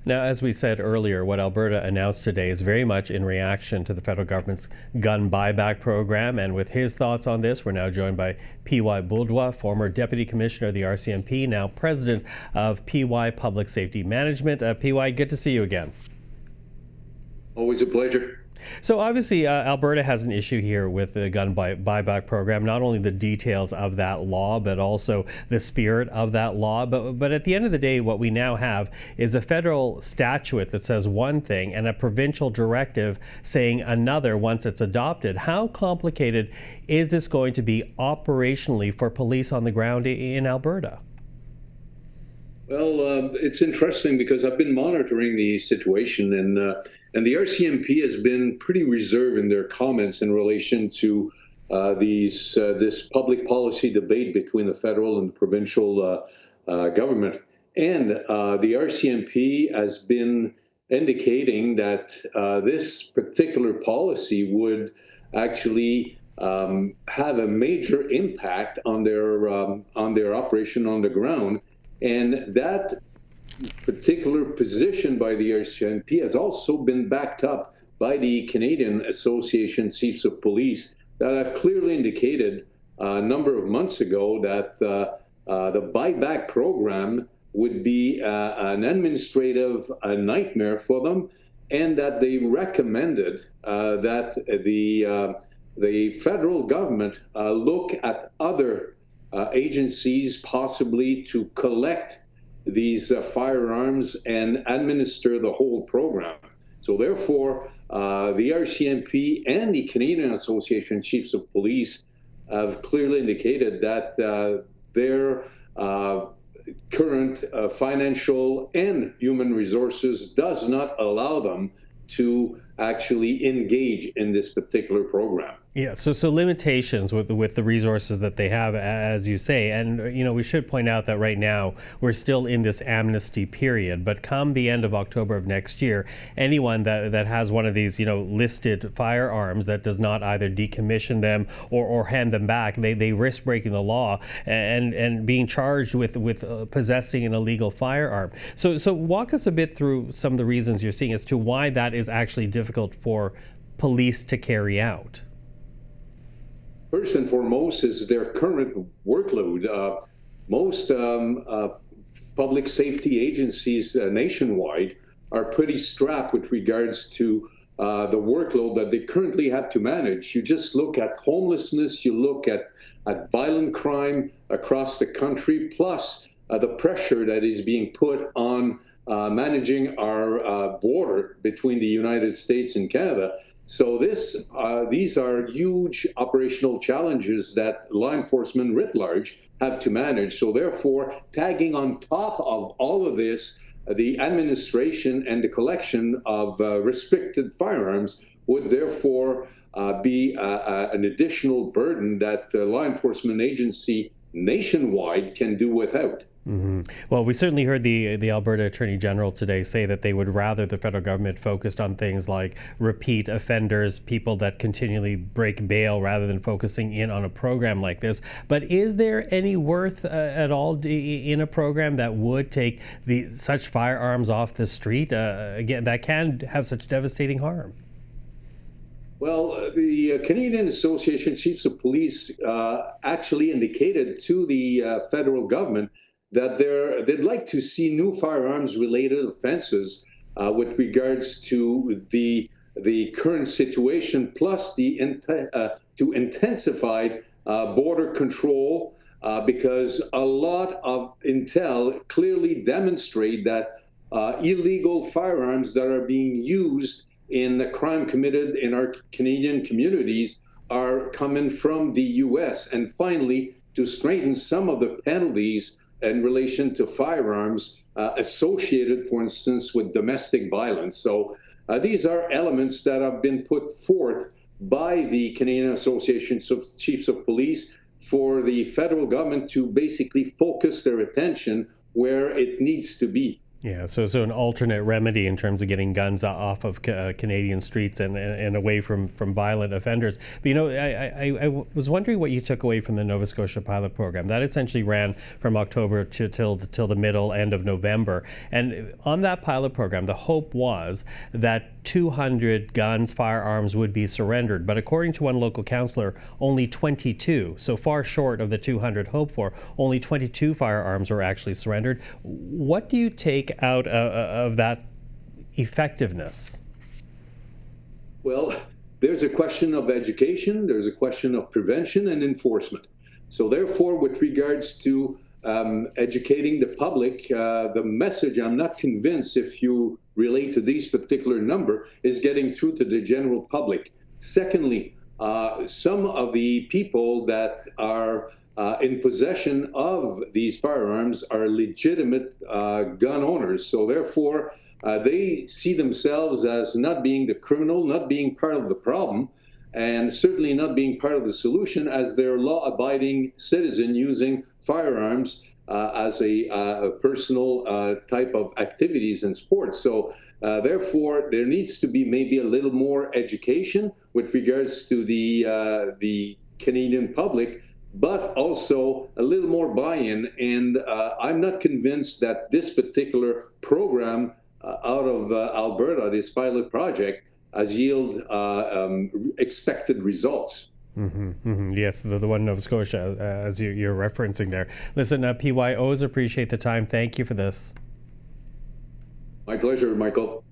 Now, as we said earlier, what Alberta announced today is very much in reaction to the federal government's gun buyback program. And with his thoughts on this, we're now joined by Pierre-Yves Bourduas, former Deputy Commissioner of the RCMP, now President of PY Public Safety Management. PY, good to see you again. Always a pleasure. So obviously, Alberta has an issue here with the gun buyback program, not only the details of that law, but also the spirit of that law. But at the end of the day, what we now have is a federal statute that says one thing and a provincial directive saying another once it's adopted. How complicated is this going to be operationally for police on the ground in Alberta? Well, it's interesting because I've been monitoring the situation, and the RCMP has been pretty reserved in their comments in relation to this public policy debate between the federal and the provincial government. And the RCMP has been indicating that this particular policy would actually have a major impact on their operation on the ground. And that particular position by the RCMP has also been backed up by the Canadian Association Chiefs of Police that have clearly indicated a number of months ago that the buyback program would be an administrative nightmare for them, and that they recommended that the federal government look at other agencies possibly to collect these firearms and administer the whole program. So therefore, the RCMP and the Canadian Association Chiefs of Police have clearly indicated that their current financial and human resources does not allow them to actually engage in this particular program. Yeah, so limitations with the resources that they have, as you say, and we should point out that right now we're still in this amnesty period. But come the end of October of next year, anyone that has one of these listed firearms that does not either decommission them or hand them back, they risk breaking the law and being charged with possessing an illegal firearm. So walk us a bit through some of the reasons you're seeing as to why that is actually difficult for police to carry out. First and foremost is their current workload. Most public safety agencies nationwide are pretty strapped with regards to the workload that they currently have to manage. You just look at homelessness, you look at violent crime across the country, plus the pressure that is being put on managing our border between the United States and Canada. So these are huge operational challenges that law enforcement writ large have to manage. So therefore, tagging on top of all of this, the administration and the collection of restricted firearms would therefore be an additional burden that the law enforcement agency nationwide can do without. Mm-hmm. Well, we certainly heard the Alberta Attorney General today say that they would rather the federal government focused on things like repeat offenders, people that continually break bail, rather than focusing in on a program like this. But is there any worth at all in a program that would take such firearms off the street? Again, that can have such devastating harm. Well, the Canadian Association Chiefs of Police actually indicated to the federal government that they'd like to see new firearms-related offenses with regards to the current situation, plus to intensify border control, because a lot of intel clearly demonstrate that illegal firearms that are being used in the crime committed in our Canadian communities are coming from the U.S. And finally, to strengthen some of the penalties in relation to firearms associated, for instance, with domestic violence. So these are elements that have been put forth by the Canadian Association of Chiefs of Police for the federal government to basically focus their attention where it needs to be. Yeah, so an alternate remedy in terms of getting guns off of Canadian streets and away from violent offenders. But I was wondering what you took away from the Nova Scotia pilot program. That essentially ran from October till the middle end of November. And on that pilot program, the hope was that 200 guns, firearms would be surrendered. But according to one local councillor, only 22, so far short of the 200 hoped for, only 22 firearms were actually surrendered. What do you take out of that effectiveness? Well, there's a question of education, there's a question of prevention and enforcement. So therefore, with regards to educating the public, the message, I'm not convinced, if you relate to these particular number, is getting through to the general public. Secondly, some of the people that are in possession of these firearms are legitimate gun owners. So therefore, they see themselves as not being the criminal, not being part of the problem, and certainly not being part of the solution, as they're law-abiding citizen using firearms as a personal type of activities and sports. So therefore, there needs to be maybe a little more education with regards to the Canadian public, but also a little more buy-in. And I'm not convinced that this particular program out of Alberta, this pilot project, has yielded expected results. Mm-hmm, mm-hmm. Yes, the one in Nova Scotia, as you're referencing there. Listen, PYOs appreciate the time. Thank you for this. My pleasure, Michael.